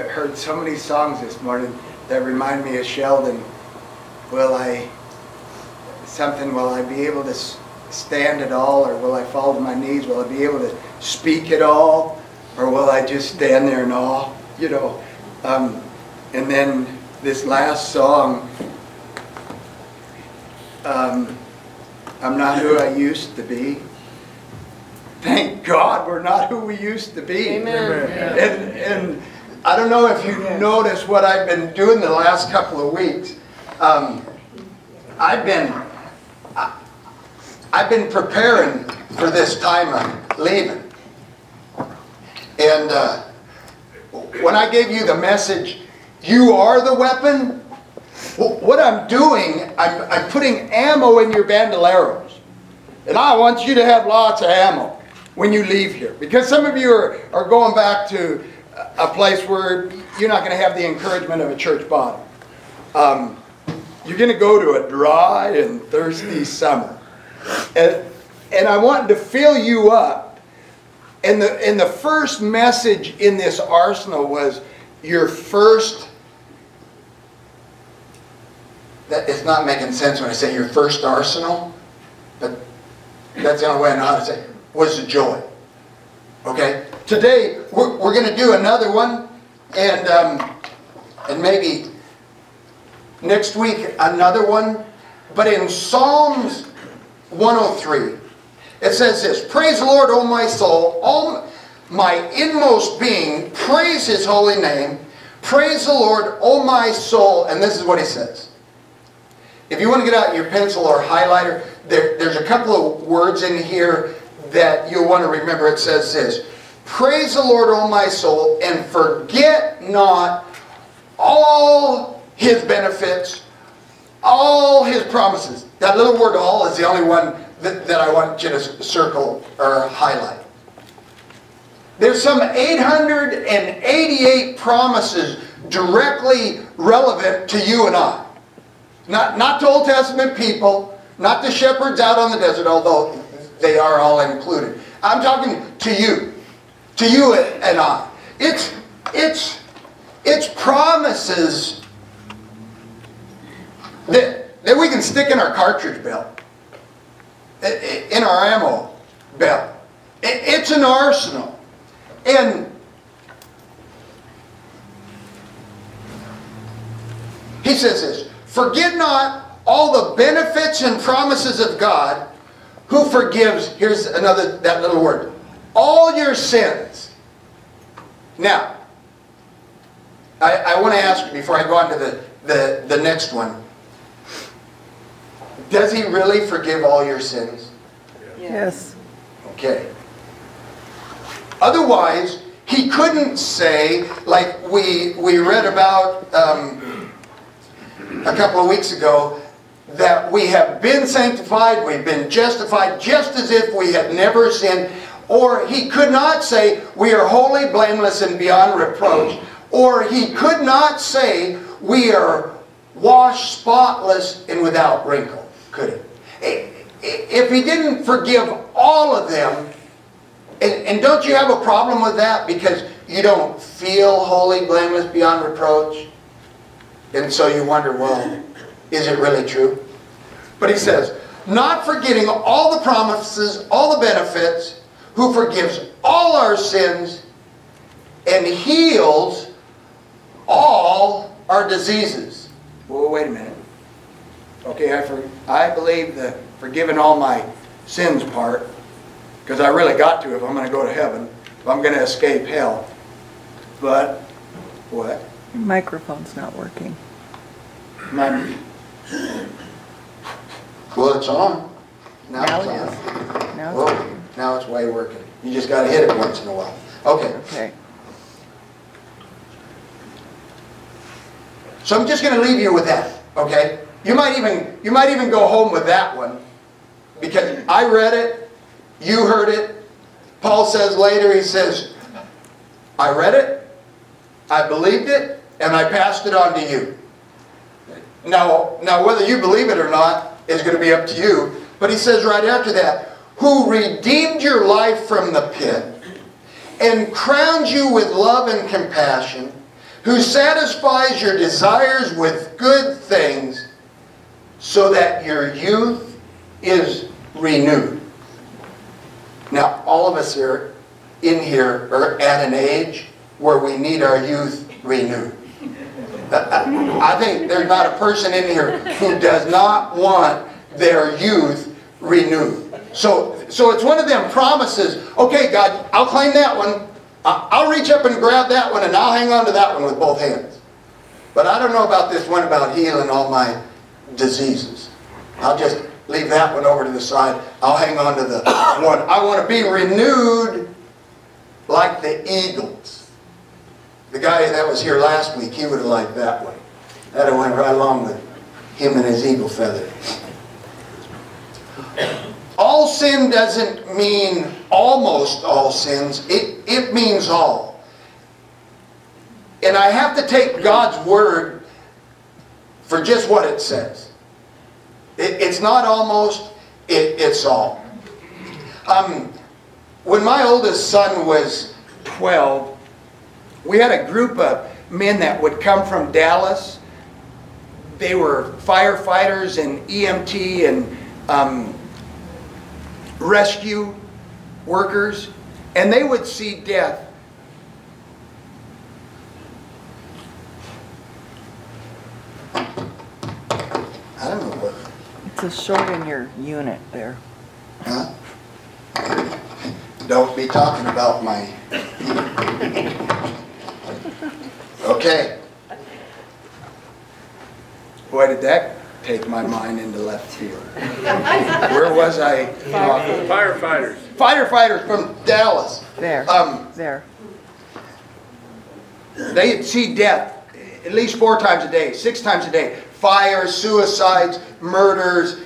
heard so many songs this morning that remind me of Sheldon. Will I be able to stand at all, or will I fall to my knees? Will I be able to speak at all, or will I just stand there in awe? You know, and then this last song, I'm not who I used to be. Thank God we're not who we used to be. Amen. And I don't know if you noticed what I've been doing the last couple of weeks. I've been preparing for this time of leaving. And when I gave you the message, you are the weapon, what I'm doing, I'm putting ammo in your bandoleros. And I want you to have lots of ammo when you leave here. Because some of you are going back to a place where you're not going to have the encouragement of a church body. You're going to go to a dry and thirsty summer. And I wanted to fill you up. And the first message in this arsenal was your first... That it's not making sense when I say your first arsenal, but that's the only way I know how to say it, was the joy. Okay? Today, we're going to do another one, and maybe next week another one. But in Psalms 103, it says this: Praise the Lord, O my soul, all my inmost being, praise His holy name. Praise the Lord, O my soul. And this is what He says. If you want to get out your pencil or highlighter, there's a couple of words in here that you'll want to remember. It says this: Praise the Lord, O my soul, and forget not all His benefits, all His promises. That little word all is the only one that I want you to circle or highlight. There's some 888 promises directly relevant to you and I. Not to Old Testament people, not the shepherds out on the desert, although they are all included. I'm talking to you and I. It's promises that we can stick in our cartridge belt, in our ammo belt. It's an arsenal. And he says this: Forget not all the benefits and promises of God, who forgives, here's another, that little word, all your sins. Now, I want to ask you before I go on to the next one. Does He really forgive all your sins? Yes. Okay. Otherwise, He couldn't say, like we read about a couple of weeks ago, that we have been sanctified, we've been justified, just as if we had never sinned. Or He could not say we are holy, blameless, and beyond reproach. Or He could not say we are washed, spotless, and without wrinkle. Could He? If He didn't forgive all of them, and don't you have a problem with that because you don't feel holy, blameless, beyond reproach? And so you wonder, well, is it really true? But He says, not forgetting all the promises, all the benefits, who forgives all our sins and heals all our diseases. Well, wait a minute. Okay, I believe the forgiving all my sins part, because I really got to if I'm going to go to heaven, if I'm going to escape hell. But, what? Your microphone's not working. Well, it's on. Now it's it on. is. Now it's Whoa, working. now it's way working. You just got to hit it once in a while. Okay. Okay. So I'm just going to leave you with that. Okay. You might even go home with that one, because I read it, you heard it. Paul says later, he says, I read it, I believed it, and I passed it on to you. Now whether you believe it or not is going to be up to you. But he says right after that, who redeemed your life from the pit and crowned you with love and compassion, who satisfies your desires with good things, so that your youth is renewed. Now, all of us are in here are at an age where we need our youth renewed. I think there's not a person in here who does not want their youth renewed. So it's one of them promises. Okay, God, I'll claim that one. I'll reach up and grab that one, and I'll hang on to that one with both hands. But I don't know about this one about healing all my diseases. I'll just leave that one over to the side. I'll hang on to the one. I want to be renewed like the eagles. The guy that was here last week, he would have liked that one. That went right along with him and his eagle feather. All sin doesn't mean almost all sins. It means all. And I have to take God's word for just what it says. It's not almost, it's all. When my oldest son was 12, we had a group of men that would come from Dallas. They were firefighters and EMT and rescue workers, and they would see death. I don't know what. It's a short in your unit there. Huh? Don't be talking about my... Okay. Boy, did that take my mind into left field. Where was I? Firefighters. Firefighters from Dallas. There. There. They'd see death at least 4 times a day, 6 times a day. Fires, suicides, murders,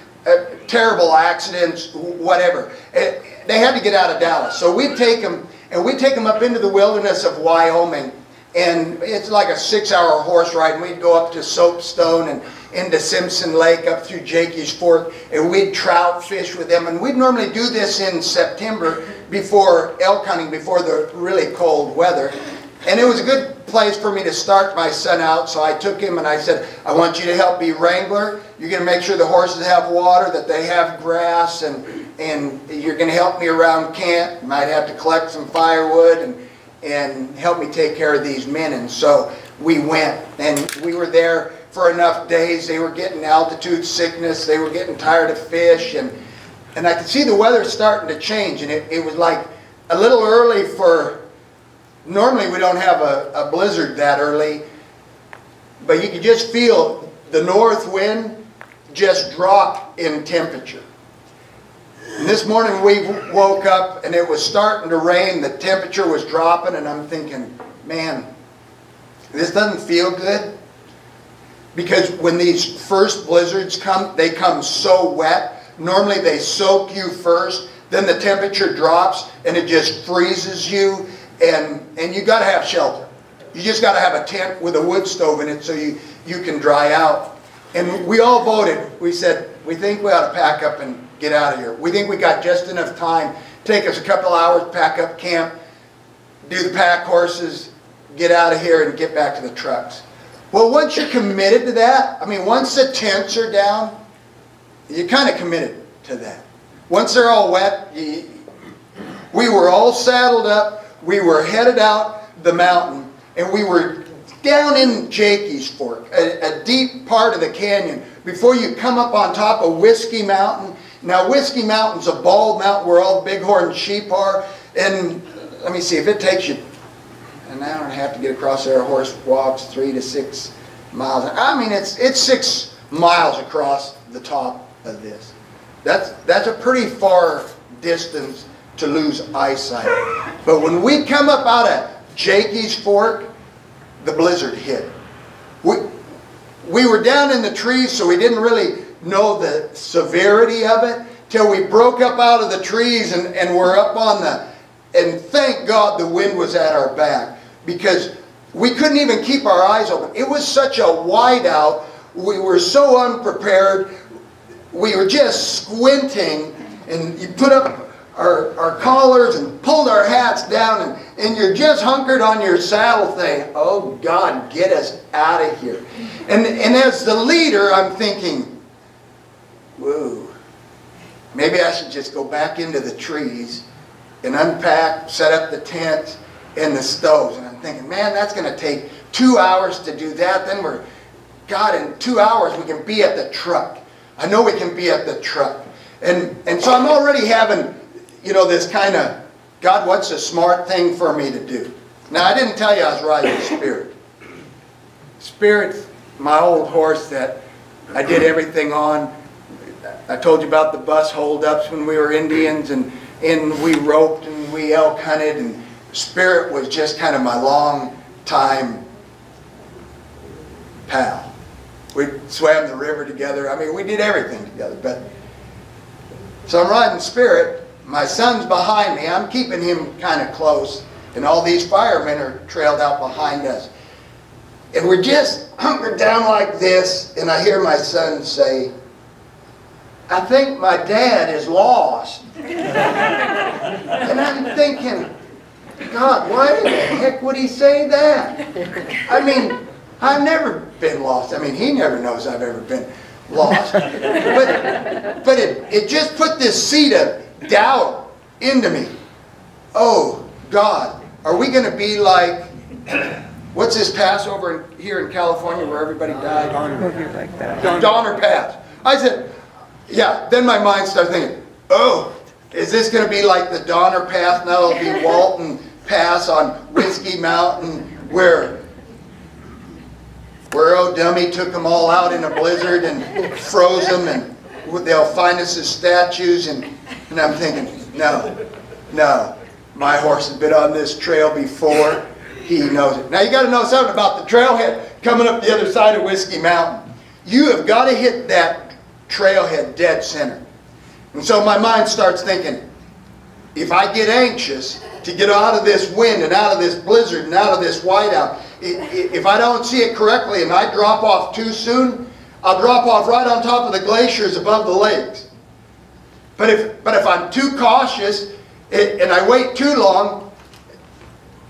terrible accidents, whatever. They had to get out of Dallas. So we'd take them, and we'd take them up into the wilderness of Wyoming. And it's like a 6-hour horse ride, and we'd go up to Soapstone and into Simpson Lake, up through Jakey's Fork, and we'd trout fish with them. And we'd normally do this in September before elk hunting, before the really cold weather. And it was a good place for me to start my son out, so I took him and I said, I want you to help me wrangler. You're going to make sure the horses have water, that they have grass, and you're going to help me around camp. You might have to collect some firewood and help me take care of these men. And so we went, and we were there for enough days. They were getting altitude sickness. They were getting tired of fish, and I could see the weather starting to change, and it was like a little early for... Normally we don't have a blizzard that early, but you could just feel the north wind just drop in temperature. And this morning we woke up and it was starting to rain, the temperature was dropping, and I'm thinking, man, this doesn't feel good. Because when these first blizzards come, they come so wet. Normally they soak you first, then the temperature drops and it just freezes you. And you got to have shelter. You just got to have a tent with a wood stove in it so you can dry out. And we all voted. We said, we think we ought to pack up and get out of here. We think we got just enough time. Take us a couple hours, pack up camp, do the pack horses, get out of here and get back to the trucks. Well, once you're committed to that, I mean, once the tents are down, you're kind of committed to that. Once they're all wet, we were all saddled up. We were headed out the mountain, and we were down in Jakey's Fork, a deep part of the canyon, before you come up on top of Wiskey Mountain. Now, Wiskey Mountain's a bald mountain where all the bighorn sheep are, and let me see, if it takes you an hour and a half to get across there, a horse walks 3 to 6 miles. I mean, it's 6 miles across the top of this. That's a pretty far distance to lose eyesight. But when we come up out of Jakey's Fork, the blizzard hit. We were down in the trees, so we didn't really know the severity of it till we broke up out of the trees and were up on and thank God the wind was at our back, because we couldn't even keep our eyes open. It was such a whiteout. We were so unprepared. We were just squinting, and you put up our collars and pulled our hats down, and you're just hunkered on your saddle thing. Oh God, get us out of here. And as the leader, I'm thinking, whoa, maybe I should just go back into the trees and unpack, set up the tent and the stoves. And I'm thinking, man, that's going to take 2 hours to do that. Then God, in 2 hours we can be at the truck. I know we can be at the truck. And so I'm already having, this kind of, God, what's a smart thing for me to do? Now, I didn't tell you I was riding Spirit. Spirit's my old horse that I did everything on. I told you about the bus holdups when we were Indians, and we roped and we elk hunted, and Spirit was just kind of my long time pal. We swam the river together. I mean, we did everything together. So I'm riding Spirit. My son's behind me. I'm keeping him kind of close, and all these firemen are trailed out behind us. And we're just hunkered down like this, and I hear my son say, I think my dad is lost. And I'm thinking, God, why in the heck would he say that? I mean, I've never been lost. I mean, he never knows I've ever been lost. But it just put this seed of doubt into me. Oh, God, are we going to be like, what's this Passover here in California where everybody died? Donner Pass. I said, yeah, then my mind started thinking, oh, is this going to be like the Donner Pass? Now it'll be Walton Pass on Wiskey Mountain where old dummy took them all out in a blizzard and froze them, and they'll find us as statues. And I'm thinking, no, my horse has been on this trail before. He knows it. Now you got to know something about the trailhead coming up the other side of Wiskey Mountain. You have got to hit that trailhead dead center. And so my mind starts thinking, if I get anxious to get out of this wind and out of this blizzard and out of this whiteout, if I don't see it correctly and I drop off too soon, I'll drop off right on top of the glaciers above the lakes. But if I'm too cautious and I wait too long,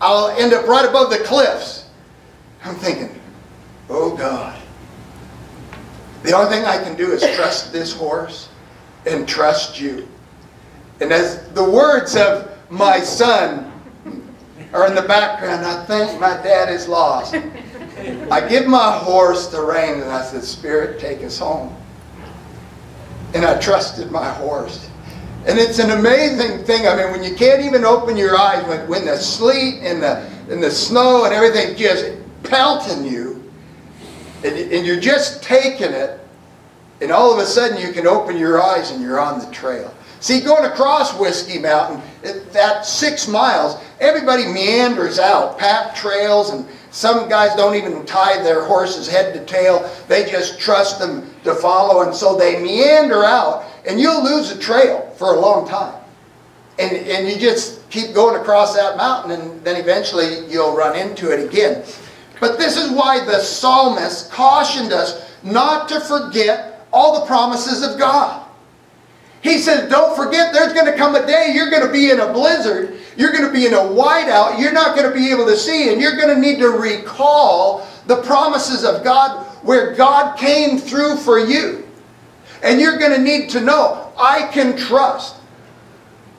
I'll end up right above the cliffs. I'm thinking, oh God. The only thing I can do is trust this horse and trust you. And as the words of my son are in the background, I think my dad is lost. I give my horse the reins and I said, Spirit, take us home. And I trusted my horse. And it's an amazing thing. I mean, when you can't even open your eyes, when the sleet and the snow and everything just pelting you, and you're just taking it, and all of a sudden you can open your eyes and you're on the trail. See, going across Wiskey Mountain, that 6 miles, everybody meanders out, packed trails, and some guys don't even tie their horses head to tail. They just trust them to follow, and so they meander out, and you'll lose a trail for a long time. And you just keep going across that mountain, and then eventually you'll run into it again. But this is why the psalmist cautioned us not to forget all the promises of God. He says, don't forget there's going to come a day you're going to be in a blizzard. You're going to be in a whiteout. You're not going to be able to see. And you're going to need to recall the promises of God where God came through for you. And you're going to need to know, I can trust.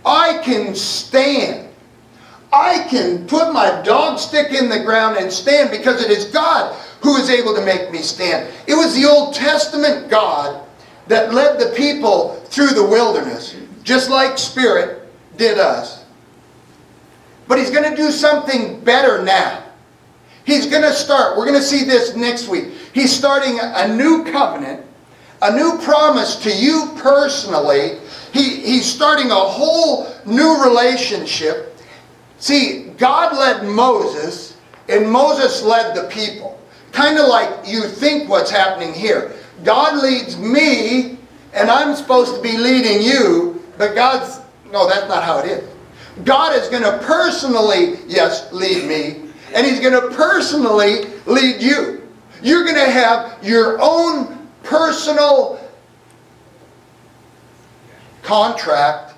I can stand. I can put my dog stick in the ground and stand because it is God who is able to make me stand. It was the Old Testament God that led the people through the wilderness, just like Spirit did us. But He's going to do something better now. He's going to start, we're going to see this next week. He's starting a new covenant, a new promise to you personally. He's starting a whole new relationship. See, God led Moses, and Moses led the people. Kind of like you think what's happening here. God leads me, and I'm supposed to be leading you, but no, that's not how it is. God is going to personally, yes, lead me, and He's going to personally lead you. You're going to have your own personal contract,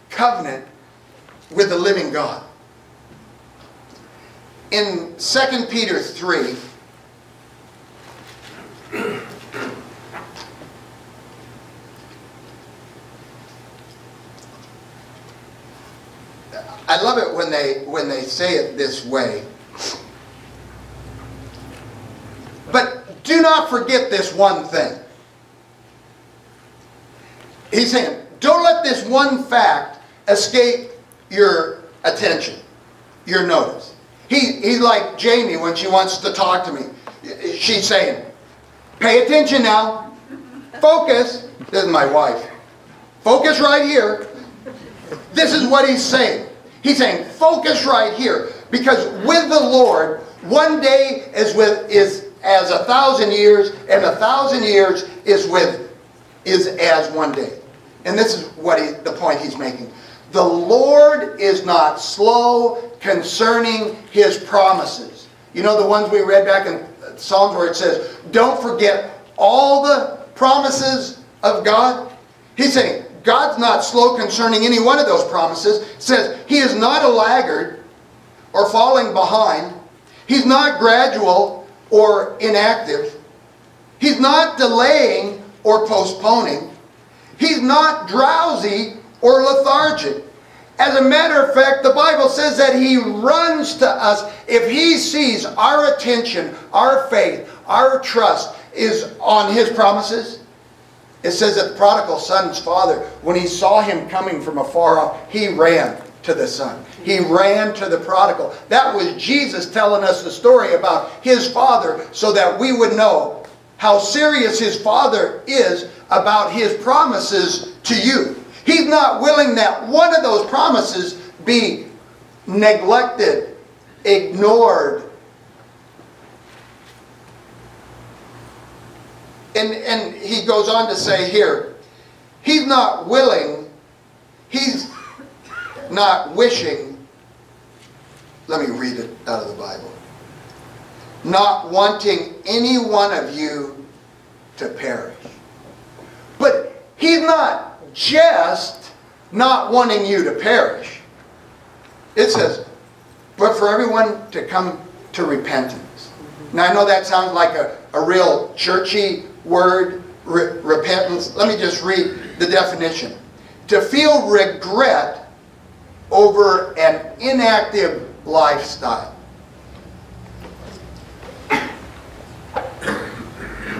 covenant with the living God. in 2 Peter 3, I love it when they say it this way. But do not forget this one thing. He's saying, don't let this one fact escape your attention, your notice. He's like Jamie when she wants to talk to me. She's saying, pay attention now. Focus. This is my wife. Focus right here. This is what he's saying. He's saying, focus right here. Because with the Lord, one day is as 1,000 years, and 1,000 years is as one day. And this is what the point he's making. The Lord is not slow concerning his promises. You know the ones we read back in Psalms where it says, don't forget all the promises of God? He's saying, God's not slow concerning any one of those promises. It says, he is not a laggard or falling behind. He's not gradual or inactive. He's not delaying or postponing. He's not drowsy or lethargic. As a matter of fact, the Bible says that he runs to us. If he sees our attention, our faith, our trust is on his promises, it says that the prodigal son's father, when he saw him coming from afar off, he ran to the son. He ran to the prodigal. That was Jesus telling us the story about his father so that we would know how serious his father is about his promises to you. He's not willing that one of those promises be neglected, ignored. And he goes on to say here, he's not willing, he's not wishing, let me read it out of the Bible, not wanting any one of you to perish. But he's not just not wanting you to perish. It says, but for everyone to come to repentance. Now I know that sounds like a real churchy word, repentance. Let me just read the definition. To feel regret over an inactive lifestyle.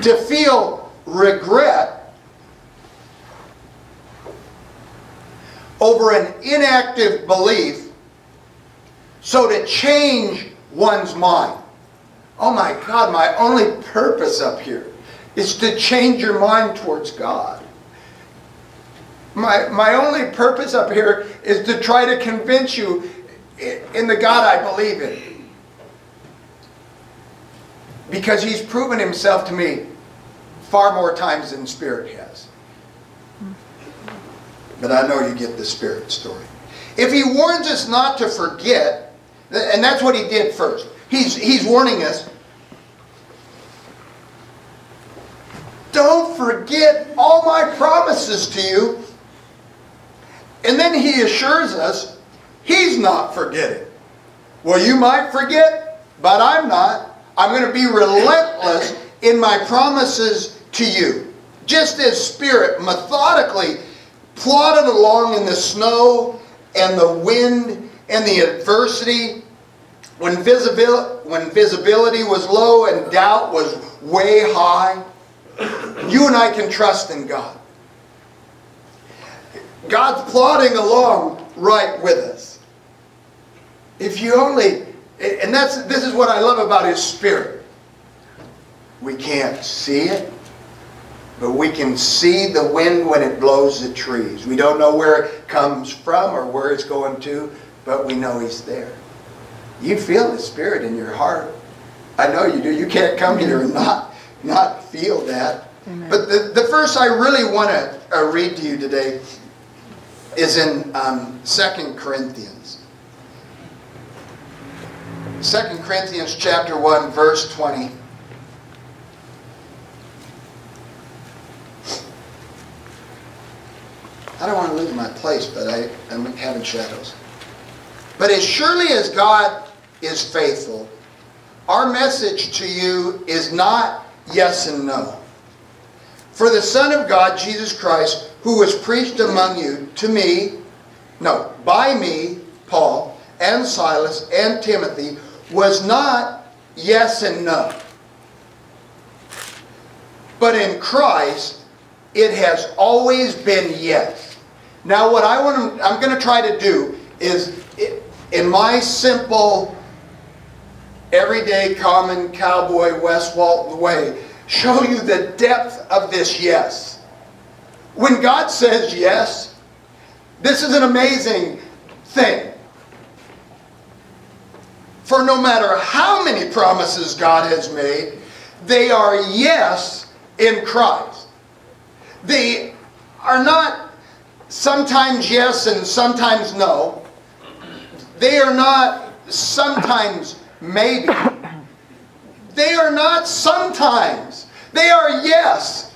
To feel regret over an inactive belief, so to change one's mind. Oh my God, my only purpose up here is to change your mind towards God. My only purpose up here is to try to convince you in the God I believe in. Because he's proven himself to me far more times than Spirit has. But I know you get the Spirit story. If he warns us not to forget, and that's what he did first. He's warning us, don't forget all my promises to you. And then he assures us he's not forgetting. Well, you might forget, but I'm not. I'm going to be relentless in my promises to you. Just as Spirit methodically plodded along in the snow and the wind and the adversity, when visibility was low and doubt was way high, you and I can trust in God. God's plodding along right with us. If you only, and this is what I love about his Spirit. We can't see it, but we can see the wind when it blows the trees. We don't know where it comes from or where it's going to, but we know he's there. You feel the Spirit in your heart. I know you do. You can't come here and not feel that. Amen. But the verse I really want to read to you today is in 2 Corinthians. 2 Corinthians chapter 1, verse 20. I don't want to lose my place, but I'm having shadows. But as surely as God is faithful. Our message to you is not yes and no. For the Son of God, Jesus Christ, who was preached among you, by me, Paul, and Silas, and Timothy, was not yes and no. But in Christ, it has always been yes. Now what I'm going to try to do is, in my simple, everyday, common cowboy West Walton way, show you the depth of this yes. When God says yes, this is an amazing thing. For no matter how many promises God has made, they are yes in Christ. They are not sometimes yes and sometimes no. They are not sometimes maybe. They are not sometimes. They are yes.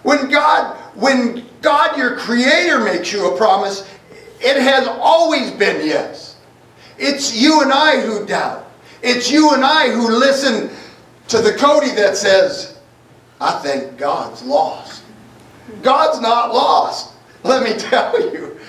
When God, your Creator, makes you a promise, it has always been yes. It's you and I who doubt. It's you and I who listen to the Cody that says, I think God's lost. God's not lost. Let me tell you.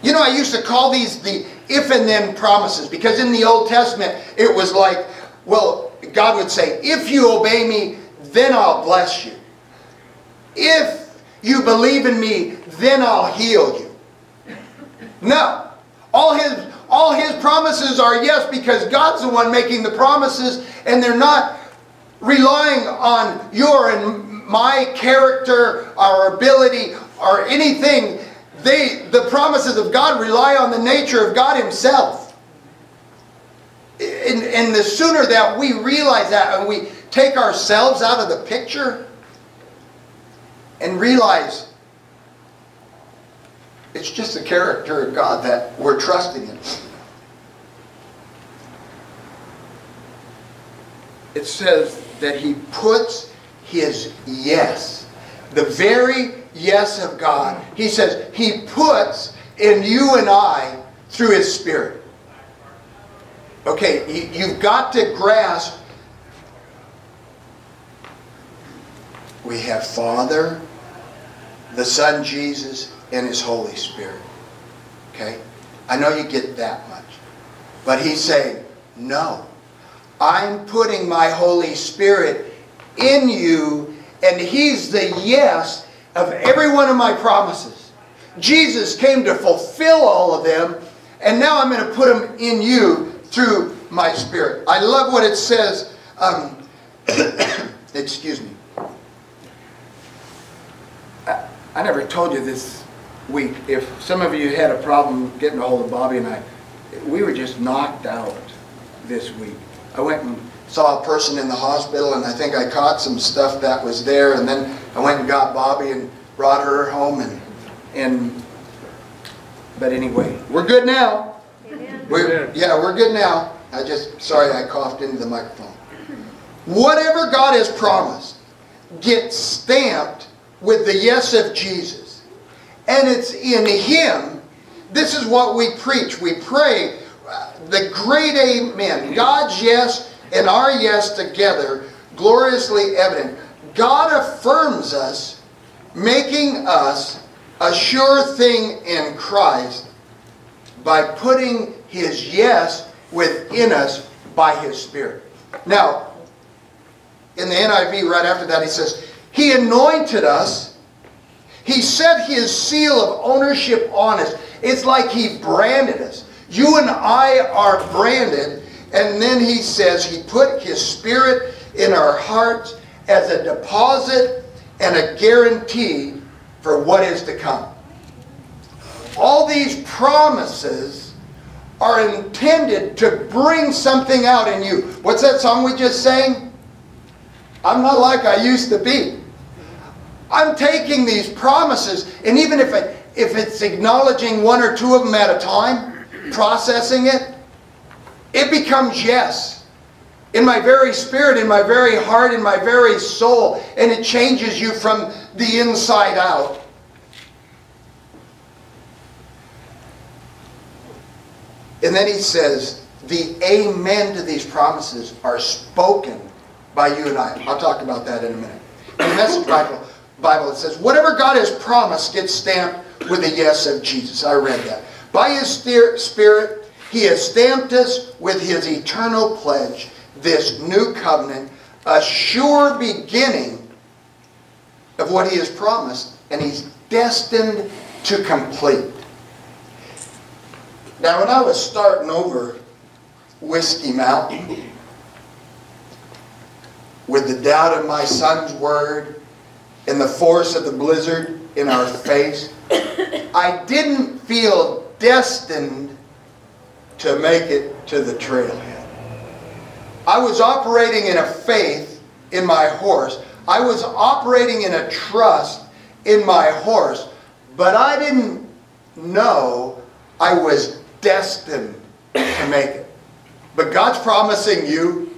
You know, I used to call these the if and then promises, because in the Old Testament it was like, well, God would say, if you obey me, then I'll bless you. If you believe in me, then I'll heal you. No. All his promises are yes, because God's the one making the promises, and they're not relying on your and my character, our ability, or anything. The promises of God rely on the nature of God Himself. And the sooner that we realize that, and we take ourselves out of the picture and realize it's just the character of God that we're trusting in. It says that He puts His yes, the very yes of God, He says He puts in you and I through His Spirit. Okay, you've got to grasp, we have Father, the Son Jesus, and His Holy Spirit. Okay? I know you get that much. But He's saying, no. I'm putting my Holy Spirit in you, and He's the yes of every one of my promises. Jesus came to fulfill all of them, and now I'm going to put them in you through my Spirit. I love what it says. Excuse me. I never told you this week. If some of you had a problem getting a hold of Bobby and I, we were just knocked out this week. I went and saw a person in the hospital, and I think I caught some stuff that was there, and then I went and got Bobby and brought her home, but anyway, we're good now. We're good now. Sorry I coughed into the microphone. Whatever God has promised gets stamped with the yes of Jesus. And it's in Him. This is what we preach. We pray the great amen. God's yes and our yes together, gloriously evident. God affirms us, making us a sure thing in Christ by putting His yes within us by His Spirit. Now, in the NIV right after that, He says, He anointed us. He set His seal of ownership on us. It's like He branded us. You and I are branded. And then He says He put His Spirit in our hearts as a deposit and a guarantee for what is to come. All these promises are intended to bring something out in you. What's that song we just sang? I'm not like I used to be. I'm taking these promises, and even if it's acknowledging one or two of them at a time, processing it, it becomes yes. In my very spirit, in my very heart, in my very soul, and it changes you from the inside out. And then he says, the amen to these promises are spoken by you and I. I'll talk about that in a minute. In the Message Bible it says, whatever God has promised gets stamped with a yes of Jesus. I read that. By His Spirit, He has stamped us with His eternal pledge, this new covenant, a sure beginning of what He has promised, and He's destined to complete. Now, when I was starting over Whiskey Mountain, with the doubt of my son's word and the force of the blizzard in our face, I didn't feel destined to make it to the trailhead. I was operating in a faith in my horse. I was operating in a trust in my horse, but I didn't know I was destined to make it. But God's promising you,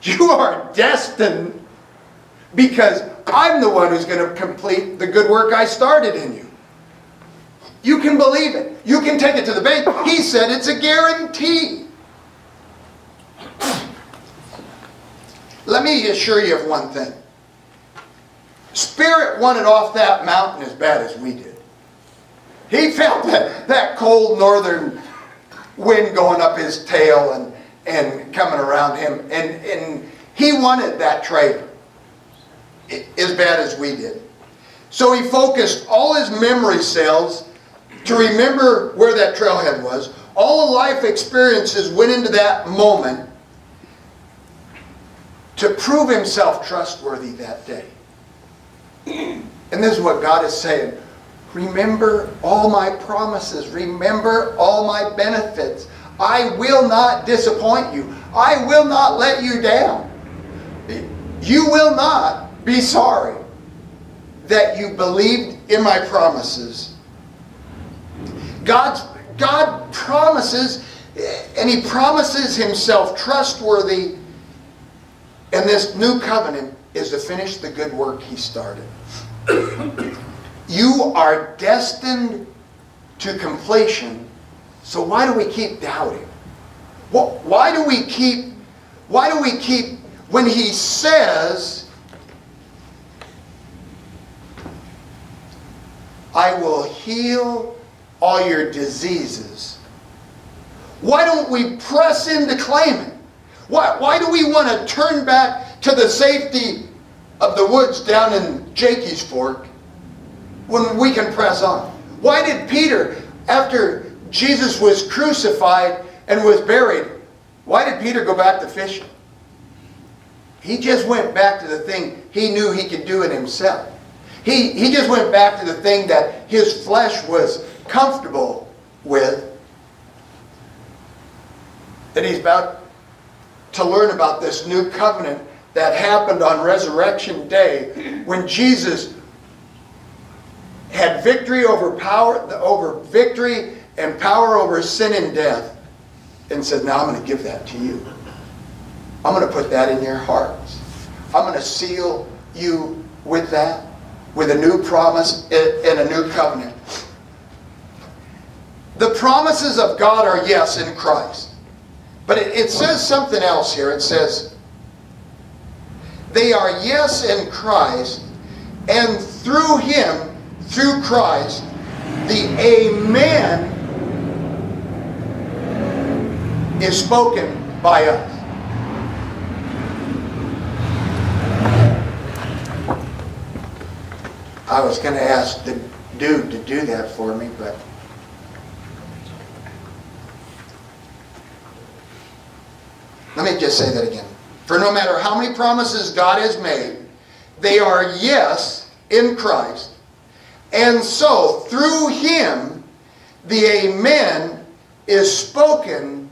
you are destined, because I'm the one who's going to complete the good work I started in you. You can believe it. You can take it to the bank. He said it's a guarantee. Let me assure you of one thing. Spirit wanted off that mountain as bad as we did. He felt that cold northern wind going up his tail and coming around him. And he wanted that trailer as bad as we did. So he focused all his memory cells to remember where that trailhead was. All the life experiences went into that moment to prove himself trustworthy that day. And this is what God is saying. Remember all my promises. Remember all my benefits. I will not disappoint you. I will not let you down. You will not be sorry that you believed in my promises. God promises, and He promises Himself trustworthy, and this new covenant is to finish the good work He started. You are destined to completion, so why do we keep doubting? Why do we keep, when He says, I will heal all your diseases, why don't we press in to claim it? Why do we want to turn back to the safety of the woods down in Jakey's Fork when we can press on? Why did Peter, after Jesus was crucified and was buried, why did Peter go back to fishing? He just went back to the thing he knew he could do it himself. He just went back to the thing that his flesh was comfortable with. And he's about to learn about this new covenant that happened on Resurrection Day, when Jesus had victory over victory and power over sin and death, and said, now I'm going to give that to you. I'm going to put that in your hearts. I'm going to seal you with that, with a new promise and a new covenant. The promises of God are yes in Christ. But it says something else here. It says, they are yes in Christ, and through Him, through Christ, the Amen is spoken by us. I was going to ask the dude to do that for me, but let me just say that again. For no matter how many promises God has made, they are yes in Christ. And so, through Him, the Amen is spoken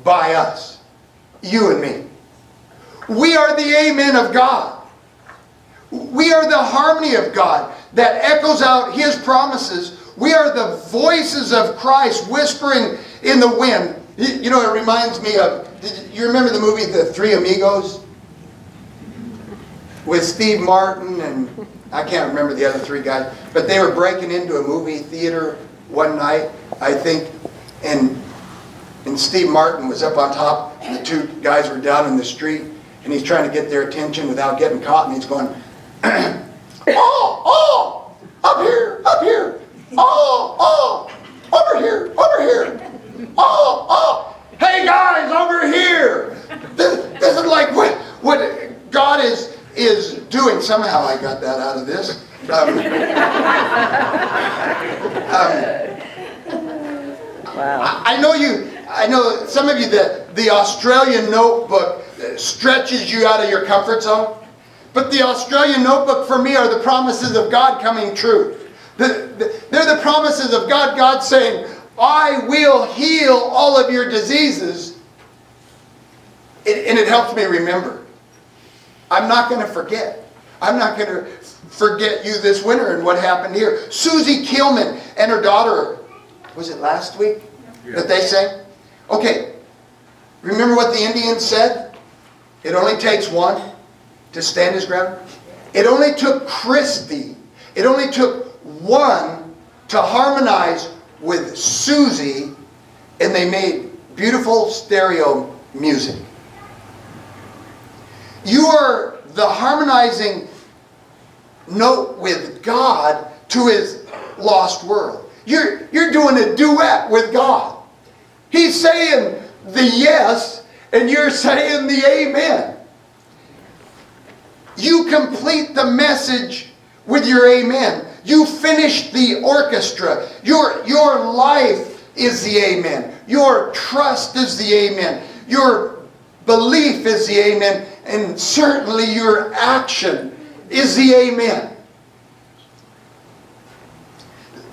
by us. You and me. We are the Amen of God. We are the harmony of God that echoes out His promises. We are the voices of Christ whispering in the wind. You know, it reminds me of, you remember the movie The Three Amigos? With Steve Martin and I can't remember the other three guys, but they were breaking into a movie theater one night, I think, and And Steve Martin was up on top. The two guys were down in the street, and he's trying to get their attention without getting caught, and he's going, oh, up here, oh, over here, oh, hey guys, over here. This is like what God is doing. Somehow I got that out of this. Wow. I know some of you that the Australian notebook stretches you out of your comfort zone. But the Australian notebook for me are the promises of God coming true. They're the promises of God. God saying, I will heal all of your diseases. And it helps me remember. I'm not going to forget. I'm not going to forget you this winter and what happened here. Susie Keelman and her daughter, was it last week that they sang? Okay, remember what the Indians said? It only takes one to stand his ground. It only took Christy, it only took one to harmonize with Susie, and they made beautiful stereo music. You are the harmonizing note with God to His lost world. You're doing a duet with God. He's saying the yes, and you're saying the amen. You complete the message with your amen. You finish the orchestra. Your life is the amen. Your trust is the amen. Your belief is the amen. And certainly your action is the amen.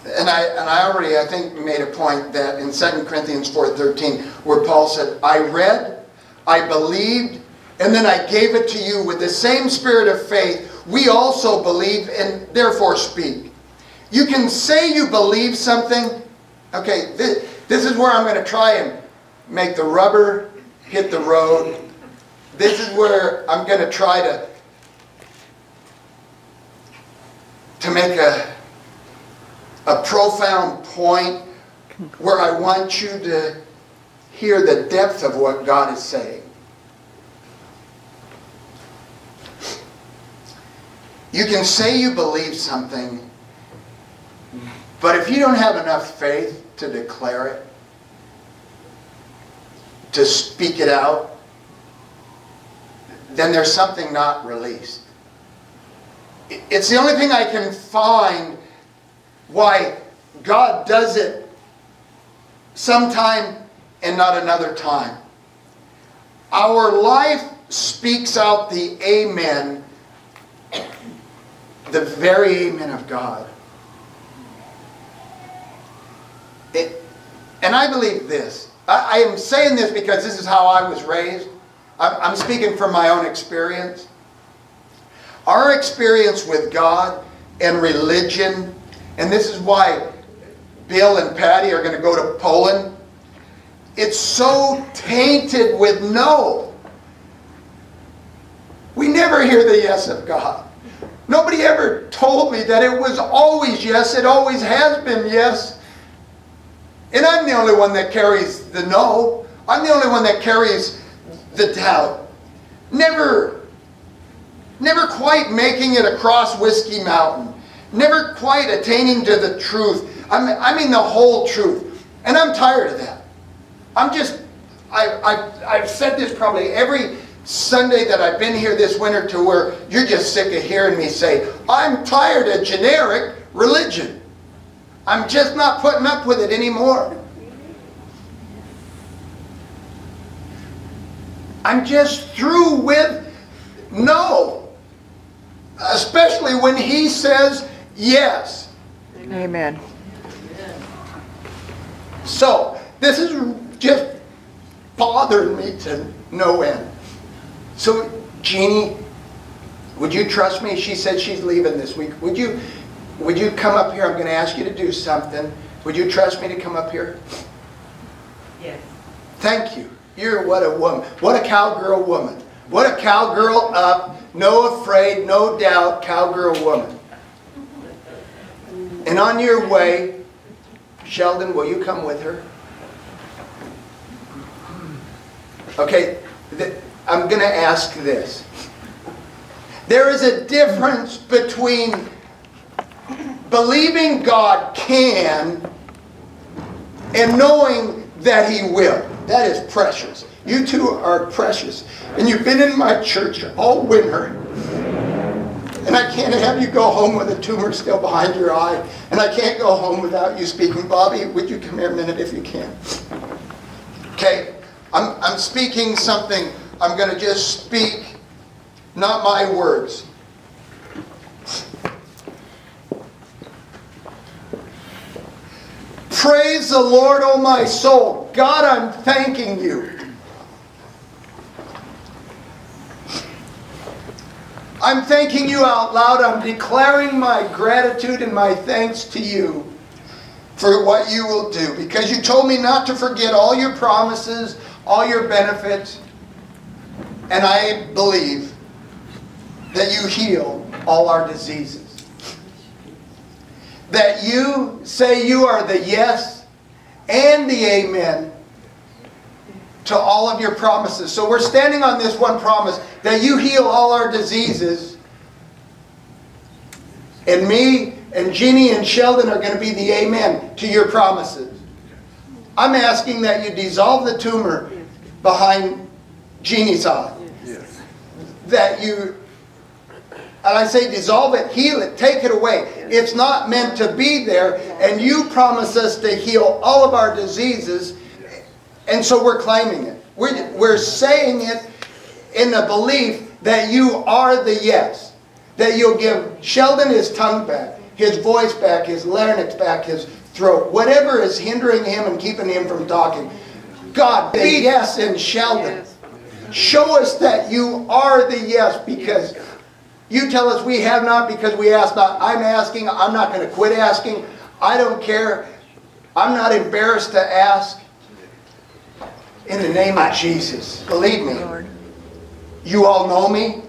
And I already, I think, made a point that in 2 Corinthians 4:13, where Paul said, I read, I believed, and then I gave it to you with the same spirit of faith. We also believe and therefore speak. You can say you believe something. Okay, this is where I'm going to try and make the rubber hit the road. This is where I'm going to try to make a profound point where I want you to hear the depth of what God is saying. You can say you believe something, but if you don't have enough faith to declare it, to speak it out, then there's something not released. It's the only thing I can find why God does it sometime and not another time. Our life speaks out the amen, the very amen of God. And I believe this. I am saying this because this is how I was raised. I'm speaking from my own experience. Our experience with God and religion, and this is why Bill and Patty are going to go to Poland. It's so tainted with no. We never hear the yes of God. Nobody ever told me that it was always yes. It always has been yes. And I'm the only one that carries the no. I'm the only one that carries the doubt. Never quite making it across Wiskey Mountain. Never quite attaining to the truth. I mean the whole truth. And I'm tired of that. I've said this probably every Sunday that I've been here this winter, to where you're just sick of hearing me say, I'm tired of generic religion. I'm just not putting up with it anymore. I'm just through with no. Especially when He says yes. Amen. So, this is just bothering me to no end. So, Jeannie, would you trust me? She said she's leaving this week. Would you come up here? I'm going to ask you to do something. Would you trust me to come up here? Yes. Thank you. You're what a woman. What a cowgirl woman. What a cowgirl up, no afraid, no doubt, cowgirl woman. And on your way, Sheldon, will you come with her? Okay, I'm going to ask this. There is a difference between believing God can and knowing that He will. That is precious. You two are precious. And you've been in my church all winter. And I can't have you go home with a tumor still behind your eye. And I can't go home without you speaking. Bobby, would you come here a minute if you can? Okay, I'm speaking something. I'm going to just speak, not my words. Praise the Lord, oh my soul. God, I'm thanking you. I'm thanking you out loud. I'm declaring my gratitude and my thanks to you for what you will do. Because you told me not to forget all your promises, all your benefits. And I believe that you heal all our diseases. That you say you are the yes and the amen to all of your promises. So we're standing on this one promise, that you heal all our diseases. And me and Jeannie and Sheldon are going to be the amen to your promises. I'm asking that you dissolve the tumor behind Jeannie's eye. That you, and I say dissolve it, heal it, take it away. It's not meant to be there. And you promise us to heal all of our diseases. And so we're claiming it. We're saying it in the belief that you are the yes. That you'll give Sheldon his tongue back, his voice back, his larynx back, his throat. Whatever is hindering him and keeping him from talking. God, be yes in Sheldon. Show us that you are the yes, because you tell us we have not because we ask not. I'm asking. I'm not going to quit asking. I don't care. I'm not embarrassed to ask. In the name of Jesus. Believe me. You all know me.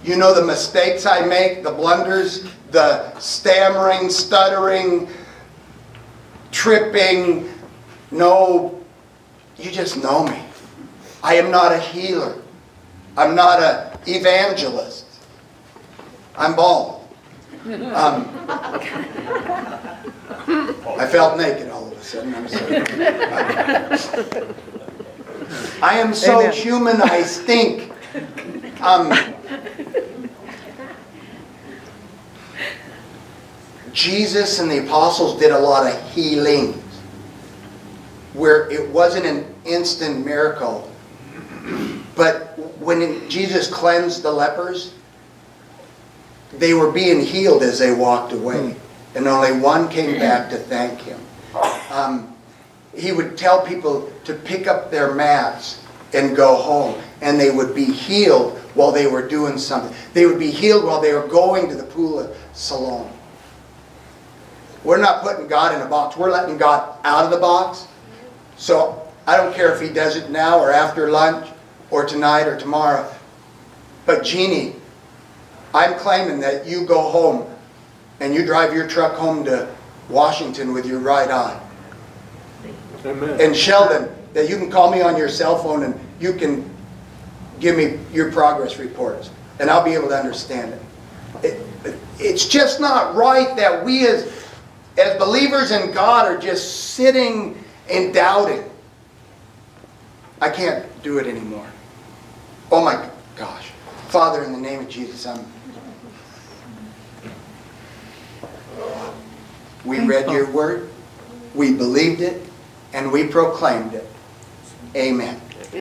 You know the mistakes I make, the blunders, the stammering, stuttering, tripping. No, you just know me. I am not a healer. I'm not an evangelist. I'm bald. I felt naked all of a sudden. I'm sorry. I am so Amen. human I stink. Jesus and the apostles did a lot of healings where it wasn't an instant miracle. But when Jesus cleansed the lepers, they were being healed as they walked away. And only one came back to thank him. He would tell people to pick up their mats and go home. And they would be healed while they were doing something. They would be healed while they were going to the pool of Siloam. We're not putting God in a box. We're letting God out of the box. So I don't care if He does it now or after lunch or tonight or tomorrow. But Jeannie, I'm claiming that you go home and you drive your truck home to Washington with your right eye. Amen. And Sheldon, that you can call me on your cell phone and you can give me your progress reports. And I'll be able to understand it. It's just not right that we as believers in God are just sitting and doubting. I can't do it anymore. Oh my gosh. Father, in the name of Jesus, we read your word, we believed it, and we proclaimed it. Amen.